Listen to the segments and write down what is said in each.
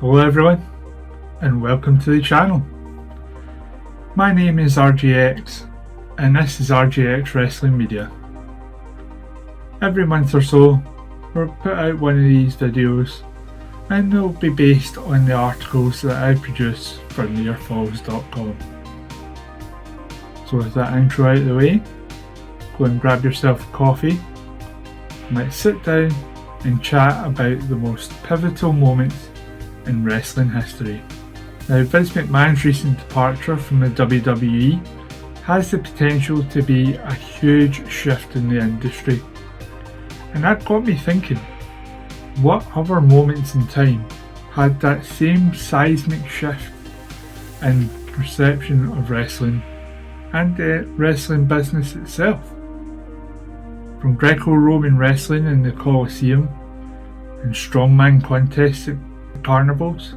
Hello everyone, and welcome to the channel. My name is RJX, and this is RJX Wrestling Media. Every month or so, we'll put out one of these videos, and they'll be based on the articles that I produce for nearfalls.com. So with that intro out of the way, go and grab yourself a coffee, and let's sit down and chat about the most pivotal moments in wrestling history. Now, Vince McMahon's recent departure from the WWE has the potential to be a huge shift in the industry, and that got me thinking, what other moments in time had that same seismic shift in perception of wrestling and the wrestling business itself? From Greco-Roman wrestling in the Colosseum and strongman contests at carnivals,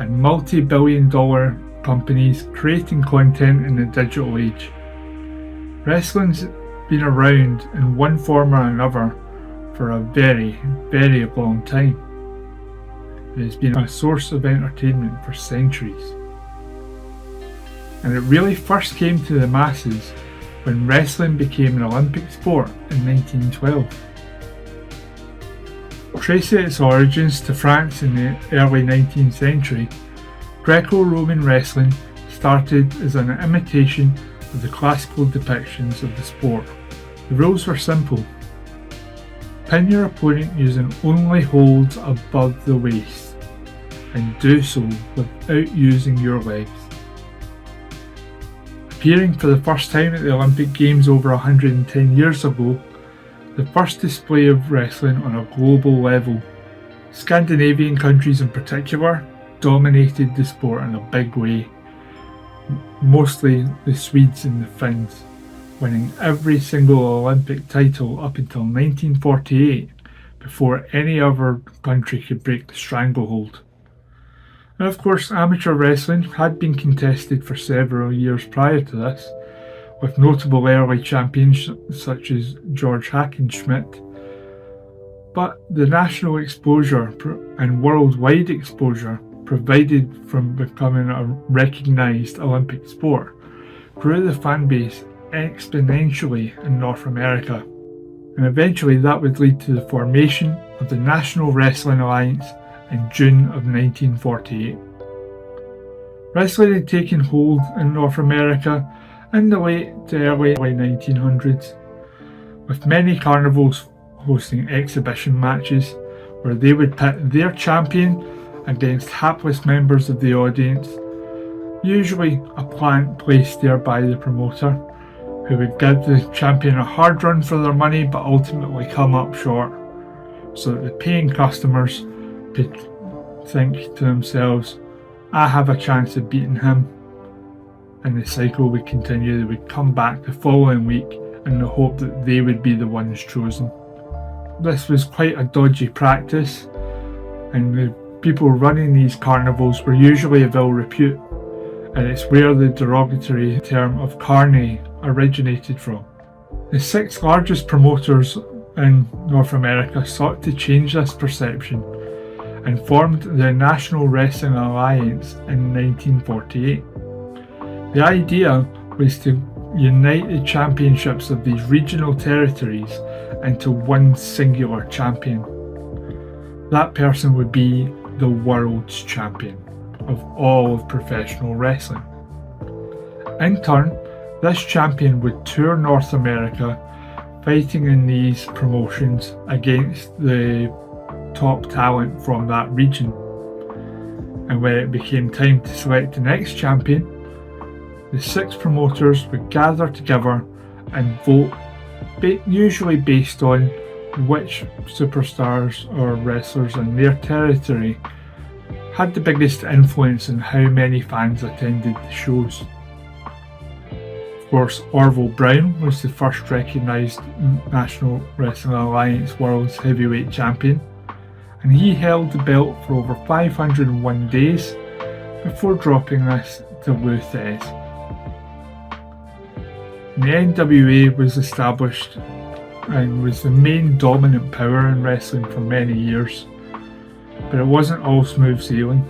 and multi-billion-dollar companies creating content in the digital age. Wrestling's been around in one form or another for a very, very long time. It has been a source of entertainment for centuries. And it really first came to the masses when wrestling became an Olympic sport in 1912. Tracing its origins to France in the early 19th century, Greco-Roman wrestling started as an imitation of the classical depictions of the sport. The rules were simple. Pin your opponent using only holds above the waist, and do so without using your legs. Appearing for the first time at the Olympic Games over 110 years ago, the first display of wrestling on a global level, Scandinavian countries in particular dominated the sport in a big way, mostly the Swedes and the Finns, winning every single Olympic title up until 1948 before any other country could break the stranglehold. And of course, amateur wrestling had been contested for several years prior to this, with notable early champions such as George Hackenschmidt, but the national exposure and worldwide exposure provided from becoming a recognised Olympic sport grew the fan base exponentially in North America, and eventually that would lead to the formation of the National Wrestling Alliance in June of 1948. Wrestling had taken hold in North America in the late to early 1900s, with many carnivals hosting exhibition matches where they would pit their champion against hapless members of the audience, usually a plant placed there by the promoter, who would give the champion a hard run for their money but ultimately come up short, so that the paying customers could think to themselves, I have a chance of beating him. And the cycle would continue. They would come back the following week in the hope that they would be the ones chosen. This was quite a dodgy practice, and the people running these carnivals were usually of ill repute, and it's where the derogatory term of carny originated from. The 6 largest promoters in North America sought to change this perception and formed the National Wrestling Alliance in 1948. The idea was to unite the championships of these regional territories into one singular champion. That person would be the world's champion of all of professional wrestling. In turn, this champion would tour North America, fighting in these promotions against the top talent from that region. And when it became time to select the next champion, the 6 promoters would gather together and vote, usually based on which superstars or wrestlers in their territory had the biggest influence on how many fans attended the shows. Of course, Orville Brown was the first recognised National Wrestling Alliance World's Heavyweight Champion, and he held the belt for over 501 days before dropping this to Lou Thesz. The NWA was established and was the main dominant power in wrestling for many years, but it wasn't all smooth sailing.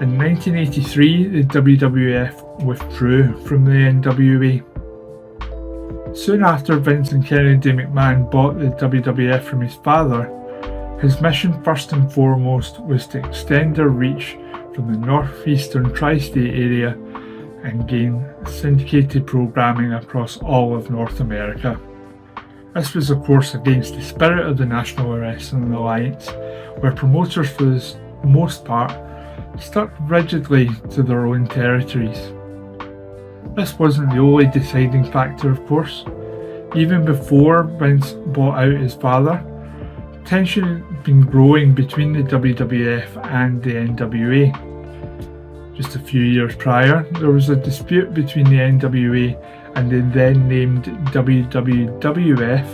In 1983, the WWF withdrew from the NWA. Soon after Vince and Kennedy McMahon bought the WWF from his father, his mission first and foremost was to extend their reach from the northeastern tri-state area and gain syndicated programming across all of North America. This was of course against the spirit of the National Wrestling Alliance, where promoters for the most part stuck rigidly to their own territories. This wasn't the only deciding factor, of course. Even before Vince bought out his father, tension had been growing between the WWF and the NWA. Just a few years prior, there was a dispute between the NWA and the then named WWF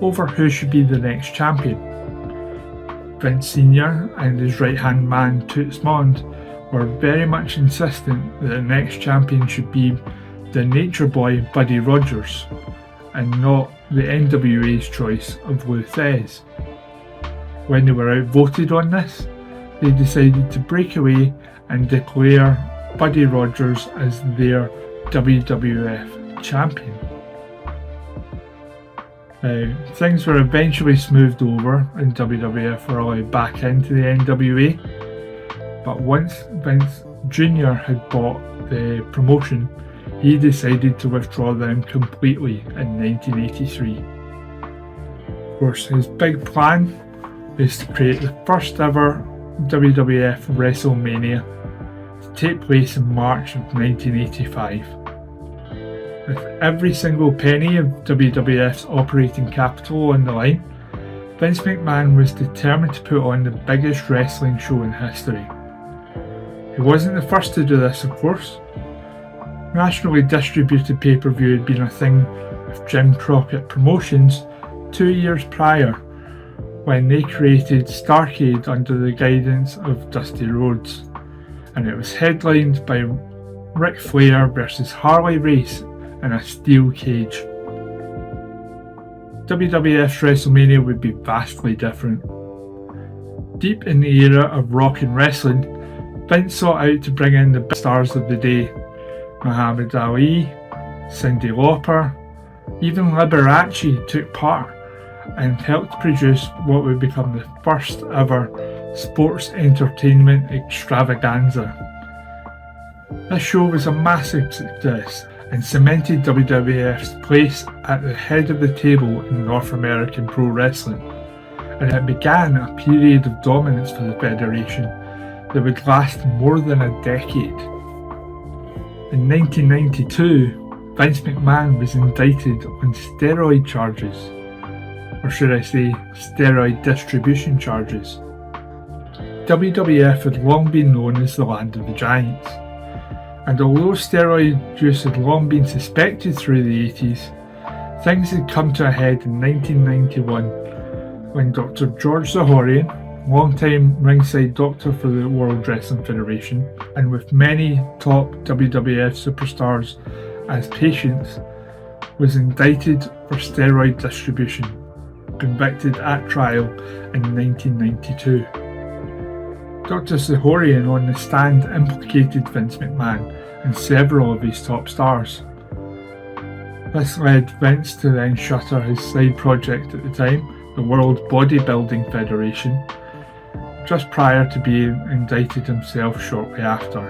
over who should be the next champion. Vince Sr. and his right-hand man Toots Mond were very much insistent that the next champion should be the Nature Boy Buddy Rogers, and not the NWA's choice of Lou Thesz. When they were outvoted on this, they decided to break away and declare Buddy Rogers as their WWF champion. Things were eventually smoothed over and WWF were allowed back into the NWA, but once Vince Jr. had bought the promotion, he decided to withdraw them completely in 1983. Of course, his big plan is to create the first ever WWF WrestleMania to take place in March of 1985. With every single penny of WWF's operating capital on the line, Vince McMahon was determined to put on the biggest wrestling show in history. He wasn't the first to do this, of course. Nationally distributed pay-per-view had been a thing with Jim Crockett Promotions 2 years prior, when they created Starrcade under the guidance of Dusty Rhodes, and it was headlined by Ric Flair versus Harley Race in a steel cage. WWF's WrestleMania would be vastly different. Deep in the era of rock and wrestling, Vince sought out to bring in the big stars of the day. Muhammad Ali, Cyndi Lauper, even Liberace took part and helped produce what would become the first ever sports entertainment extravaganza. This show was a massive success and cemented WWF's place at the head of the table in North American pro wrestling, and it began a period of dominance for the federation that would last more than a decade. In 1992, Vince McMahon was indicted on steroid charges, or should I say steroid distribution charges. WWF had long been known as the land of the giants, and although steroid use had long been suspected through the 80s, things had come to a head in 1991 when Dr. George Zahorian, long-time ringside doctor for the World Wrestling Federation, and with many top WWF superstars as patients, was indicted for steroid distribution, convicted at trial in 1992. Dr. Zahorian on the stand implicated Vince McMahon and several of his top stars. This led Vince to then shutter his side project at the time, the World Bodybuilding Federation, just prior to being indicted himself shortly after.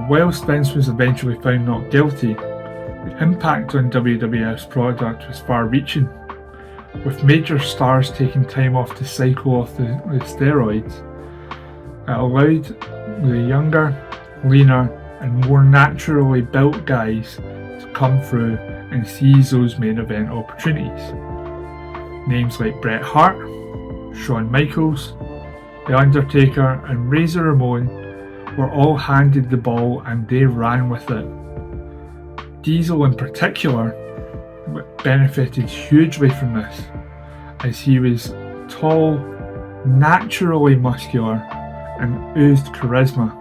Whilst Vince was eventually found not guilty, the impact on WWF's product was far-reaching, with major stars taking time off to cycle off the steroids. It allowed the younger, leaner and more naturally built guys to come through and seize those main event opportunities. Names like Bret Hart, Shawn Michaels, The Undertaker and Razor Ramon were all handed the ball and they ran with it. Diesel in particular benefited hugely from this, as he was tall, naturally muscular and oozed charisma.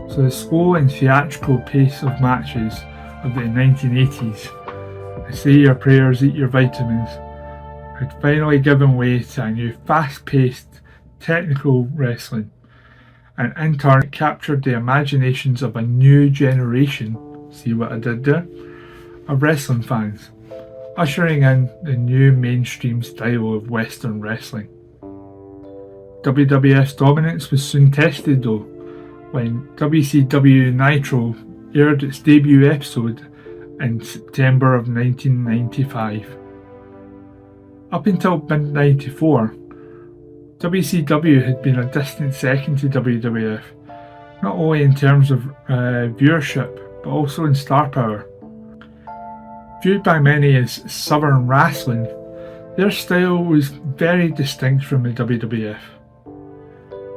So the slow and theatrical pace of matches of the 1980s, say your prayers, eat your vitamins, had finally given way to a new fast-paced, technical wrestling, and in turn it captured the imaginations of a new generation, see what I did there, of wrestling fans, ushering in the new mainstream style of Western wrestling. WWF's dominance was soon tested though, when WCW Nitro aired its debut episode in September of 1995. Up until mid-94, WCW had been a distant second to WWF, not only in terms of viewership, but also in star power. Viewed by many as Southern wrestling, their style was very distinct from the WWF.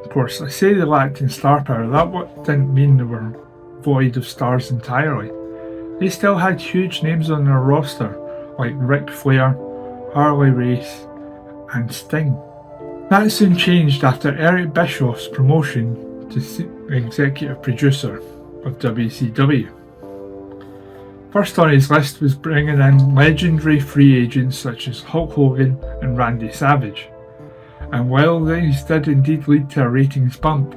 Of course, I say they lacked in star power, that didn't mean they were void of stars entirely. They still had huge names on their roster, like Ric Flair, Harley Race, and Sting. That soon changed after Eric Bischoff's promotion to executive producer of WCW. First on his list was bringing in legendary free agents such as Hulk Hogan and Randy Savage. And while these did indeed lead to a ratings bump,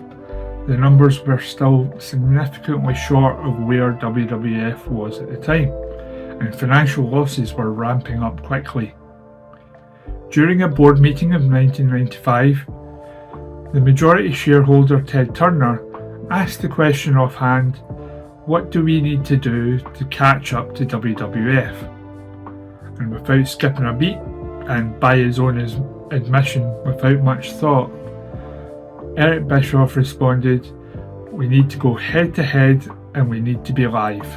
the numbers were still significantly short of where WWF was at the time, and financial losses were ramping up quickly. During a board meeting of 1995, the majority shareholder Ted Turner asked the question offhand, what do we need to do to catch up to WWF? And without skipping a beat, and by his own admission without much thought, Eric Bischoff responded, we need to go head to head and we need to be live.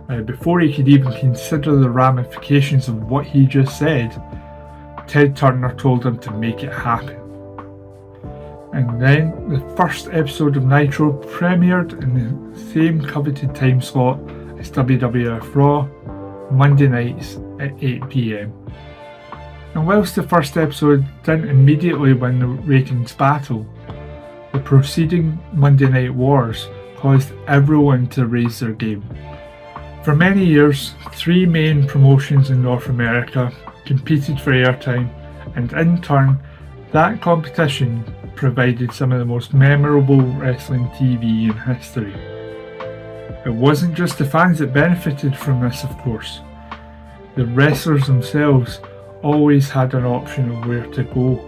Now, before he could even consider the ramifications of what he just said, Ted Turner told him to make it happen. And then the first episode of Nitro premiered in the same coveted time slot as WWF Raw, Monday nights at 8 PM. And whilst the first episode didn't immediately win the ratings battle, the preceding Monday Night Wars caused everyone to raise their game. For many years, three main promotions in North America competed for airtime, and in turn, that competition provided some of the most memorable wrestling TV in history. It wasn't just the fans that benefited from this, of course. The wrestlers themselves always had an option of where to go.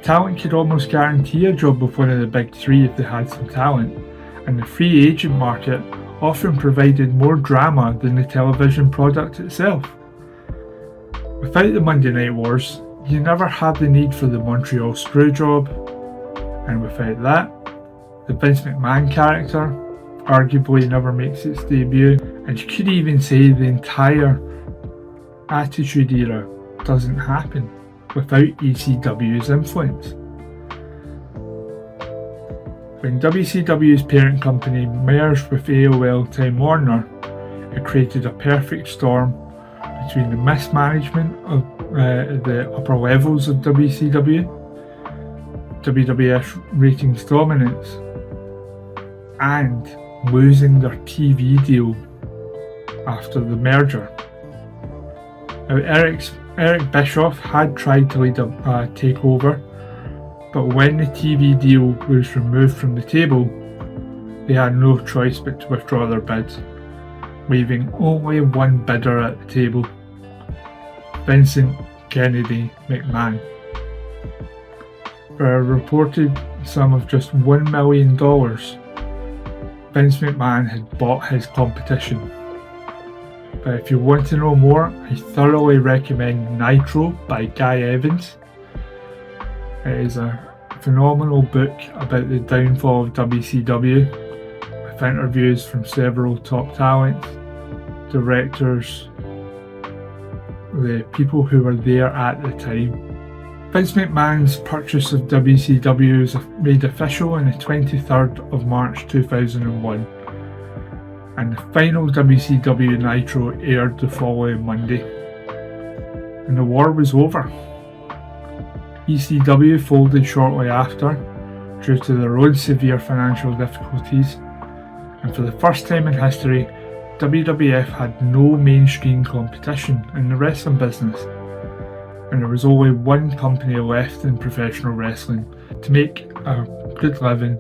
Talent could almost guarantee a job with one of the big three if they had some talent, and the free agent market often provided more drama than the television product itself. Without the Monday Night Wars, you never had the need for the Montreal Screwjob, and without that, the Vince McMahon character arguably never makes its debut, and you could even say the entire Attitude Era doesn't happen without ECW's influence. When WCW's parent company merged with AOL Time Warner, it created a perfect storm between the mismanagement of the upper levels of WCW, WWF ratings dominance, and losing their TV deal after the merger. Now, Eric Bischoff had tried to lead a takeover, but when the TV deal was removed from the table, they had no choice but to withdraw their bids, leaving only one bidder at the table, Vincent Kennedy McMahon. For a reported sum of just $1 million, Vince McMahon had bought his competition. But if you want to know more, I thoroughly recommend Nitro by Guy Evans. It is a phenomenal book about the downfall of WCW, with interviews from several top talents, directors, the people who were there at the time. Vince McMahon's purchase of WCW was made official on the 23rd of March 2001, and the final WCW Nitro aired the following Monday. And the war was over. ECW folded shortly after due to their own severe financial difficulties, and for the first time in history, WWF had no mainstream competition in the wrestling business. and there was only one company left in professional wrestling to make a good living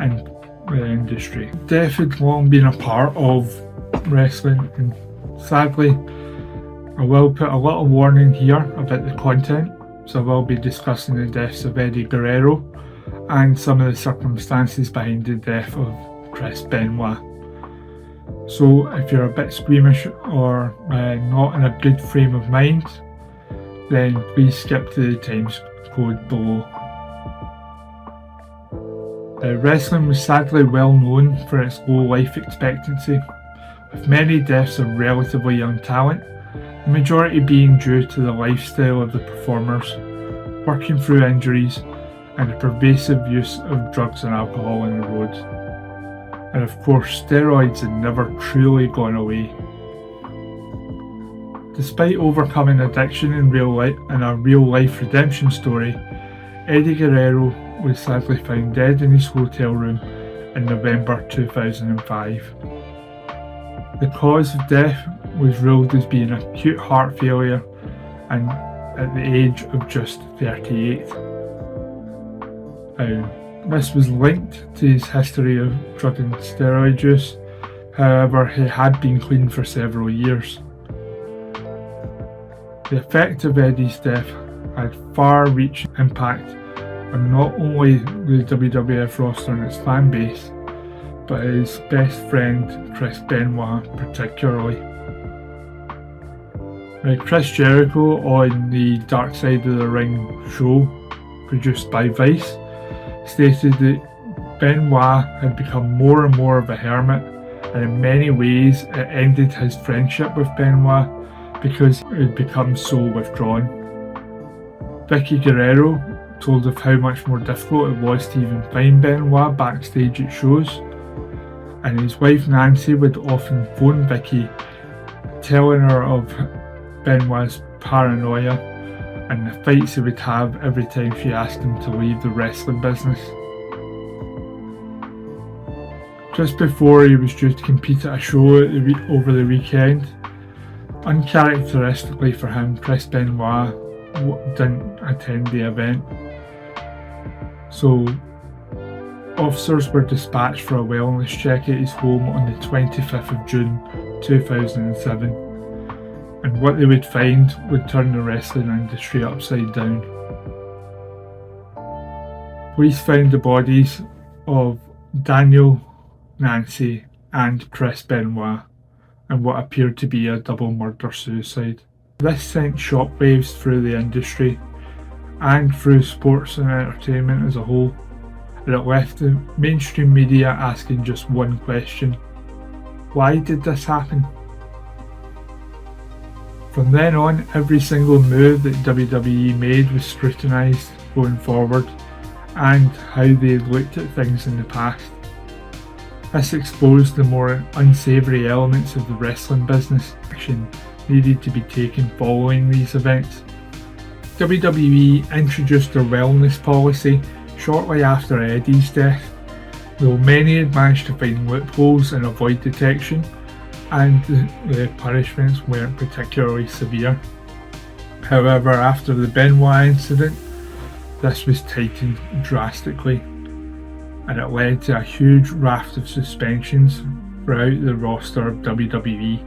in the industry. Death had long been a part of wrestling, and sadly I will put a little warning here about the content, so I will be discussing the deaths of Eddie Guerrero and some of the circumstances behind the death of Chris Benoit. So if you're a bit squeamish or not in a good frame of mind, then please skip to the times code below. Wrestling was sadly well known for its low life expectancy, with many deaths of relatively young talent, the majority being due to the lifestyle of the performers, working through injuries, and the pervasive use of drugs and alcohol on the road. And of course, steroids had never truly gone away. Despite overcoming addiction in real life and a real-life redemption story, Eddie Guerrero was sadly found dead in his hotel room in November 2005. The cause of death was ruled as being acute heart failure, and at the age of just 38. This was linked to his history of drug and steroid use, however he had been clean for several years. The effect of Eddie's death had far-reaching impact on not only the WWF roster and its fan base, but his best friend Chris Benoit particularly. Chris Jericho on the Dark Side of the Ring show, produced by Vice, stated that Benoit had become more and more of a hermit, and in many ways it ended his friendship with Benoit because he had become so withdrawn. Vicky Guerrero told of how much more difficult it was to even find Benoit backstage at shows, and his wife Nancy would often phone Vicky, telling her of Benoit's paranoia and the fights he would have every time she asked him to leave the wrestling business. Just before he was due to compete at a show over the weekend, uncharacteristically for him, Chris Benoit didn't attend the event. So officers were dispatched for a wellness check at his home on the 25th of June 2007, and what they would find would turn the wrestling industry upside down. Police found the bodies of Daniel, Nancy and Chris Benoit in what appeared to be a double murder-suicide. This sent shockwaves through the industry and through sports and entertainment as a whole, and it left the mainstream media asking just one question: why did this happen? From then on, every single move that WWE made was scrutinised going forward, and how they looked at things in the past. This exposed the more unsavoury elements of the wrestling business. Action needed to be taken following these events. WWE introduced their wellness policy shortly after Eddie's death, though many had managed to find loopholes and avoid detection, and the punishments weren't particularly severe. However, after the Benoit incident, this was tightened drastically, and it led to a huge raft of suspensions throughout the roster of WWE.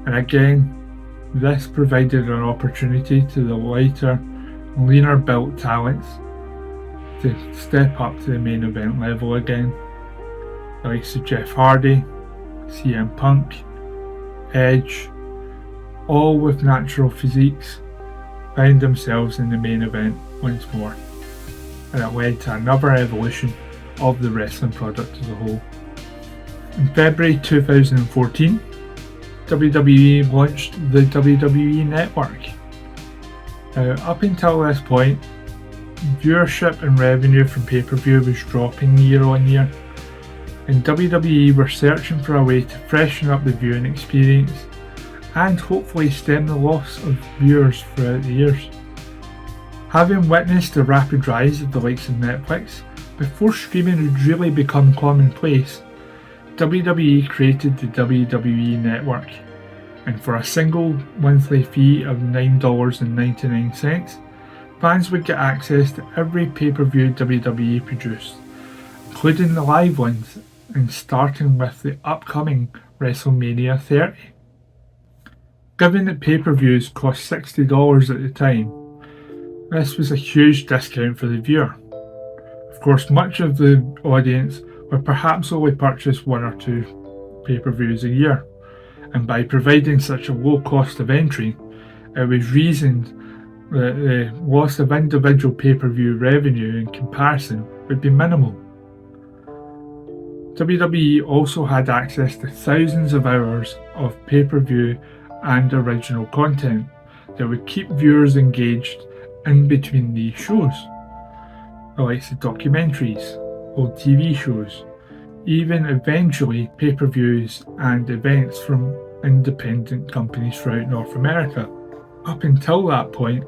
And again, this provided an opportunity to the lighter, leaner built talents to step up to the main event level again. The likes of Jeff Hardy, CM Punk, Edge, all with natural physiques, found themselves in the main event once more, and it led to another evolution of the wrestling product as a whole. In February 2014, WWE launched the WWE Network. Now, up until this point, viewership and revenue from pay-per-view was dropping year on year, and WWE were searching for a way to freshen up the viewing experience and hopefully stem the loss of viewers throughout the years. Having witnessed the rapid rise of the likes of Netflix, before streaming had really become commonplace, WWE created the WWE Network, and for a single monthly fee of $9.99, fans would get access to every pay-per-view WWE produced, including the live ones, and starting with the upcoming WrestleMania 30. Given that pay-per-views cost $60 at the time, this was a huge discount for the viewer. Of course, much of the audience would perhaps only purchase one or two pay-per-views a year, and by providing such a low cost of entry, it was reasoned that the loss of individual pay-per-view revenue in comparison would be minimal. WWE also had access to thousands of hours of pay-per-view and original content that would keep viewers engaged in between these shows, the likes of documentaries, old TV shows, even eventually pay-per-views and events from independent companies throughout North America. Up until that point,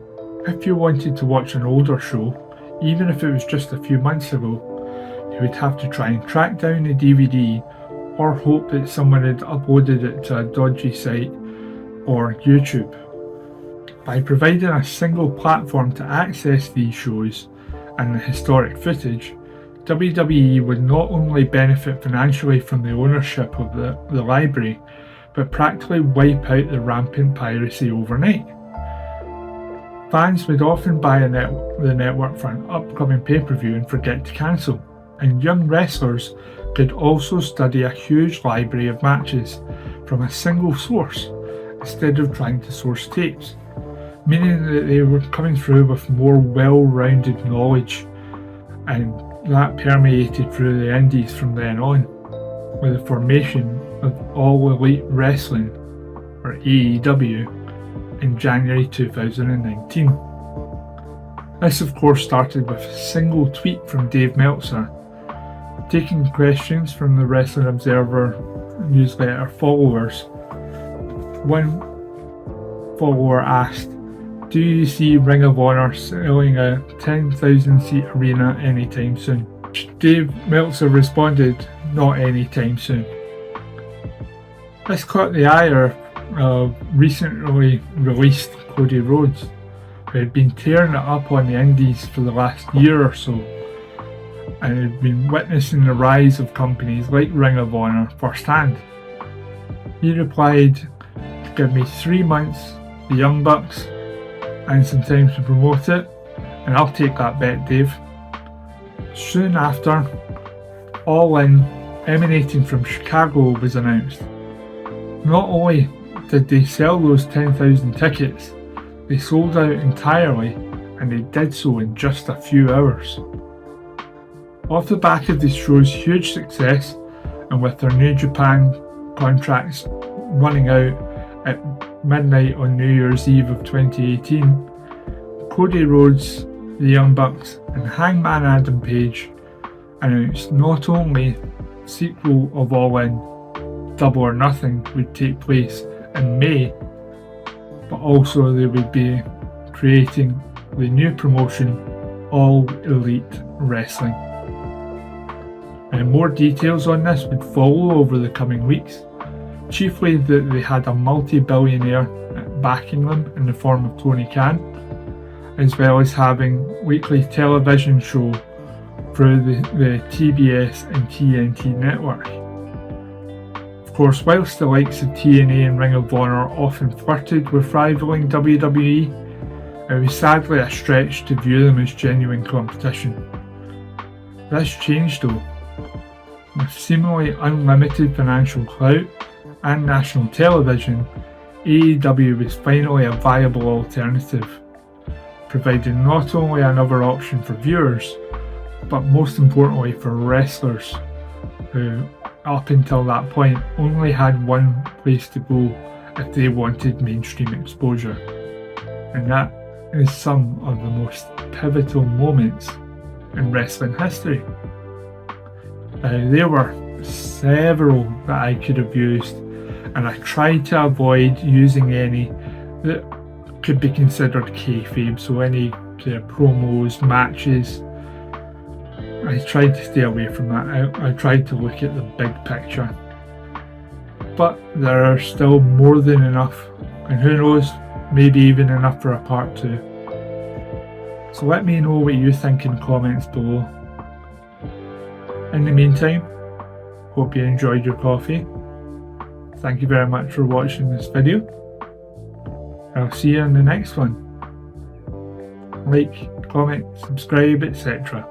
if you wanted to watch an older show, even if it was just a few months ago, you would have to try and track down a DVD or hope that someone had uploaded it to a dodgy site or YouTube. By providing a single platform to access these shows and the historic footage, WWE would not only benefit financially from the ownership of the library, but practically wipe out the rampant piracy overnight. Fans would often buy the network for an upcoming pay-per-view and forget to cancel, and young wrestlers could also study a huge library of matches from a single source instead of trying to source tapes, meaning that they were coming through with more well-rounded knowledge, and that permeated through the indies from then on, with the formation of All Elite Wrestling, or AEW, in January 2019. This of course started with a single tweet from Dave Meltzer, taking questions from the Wrestling Observer newsletter followers. One follower asked, "Do you see Ring of Honor selling a 10,000 seat arena anytime soon?" Dave Meltzer responded, "Not anytime soon." This caught the ire of recently released Cody Rhodes, who had been tearing it up on the indies for the last year or so, and had been witnessing the rise of companies like Ring of Honor firsthand. He replied, "Give me 3 months, the Young Bucks, and some time to promote it, and I'll take that bet, Dave." Soon after, All In, emanating from Chicago, was announced. Not only did they sell those 10,000 tickets, they sold out entirely, and they did so in just a few hours. Off the back of this show's huge success, and with their New Japan contracts running out at midnight on New Year's Eve of 2018, Cody Rhodes, the Young Bucks, and Hangman Adam Page announced not only the sequel of All In, Double or Nothing, would take place in May, but also they would be creating the new promotion, All Elite Wrestling. And more details on this would follow over the coming weeks, chiefly that they had a multi-billionaire backing them in the form of Tony Khan, as well as having weekly television show through the TBS and TNT network. Of course, whilst the likes of TNA and Ring of Honor often flirted with rivaling WWE, it was sadly a stretch to view them as genuine competition. This changed though. With seemingly unlimited financial clout and national television, AEW was finally a viable alternative, providing not only another option for viewers, but most importantly for wrestlers, who up until that point only had one place to go if they wanted mainstream exposure. And that is some of the most pivotal moments in wrestling history. There were several that I could have used, and I tried to avoid using any that could be considered kayfabe, so any promos, matches. I tried to stay away from that. I tried to look at the big picture. but there are still more than enough, and who knows, maybe even enough for a part 2. So let me know what you think in the comments below. In the meantime, hope you enjoyed your coffee. Thank you very much for watching this video. I'll see you in the next one. Like, comment, subscribe, etc.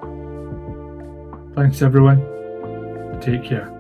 Thanks everyone. Take care.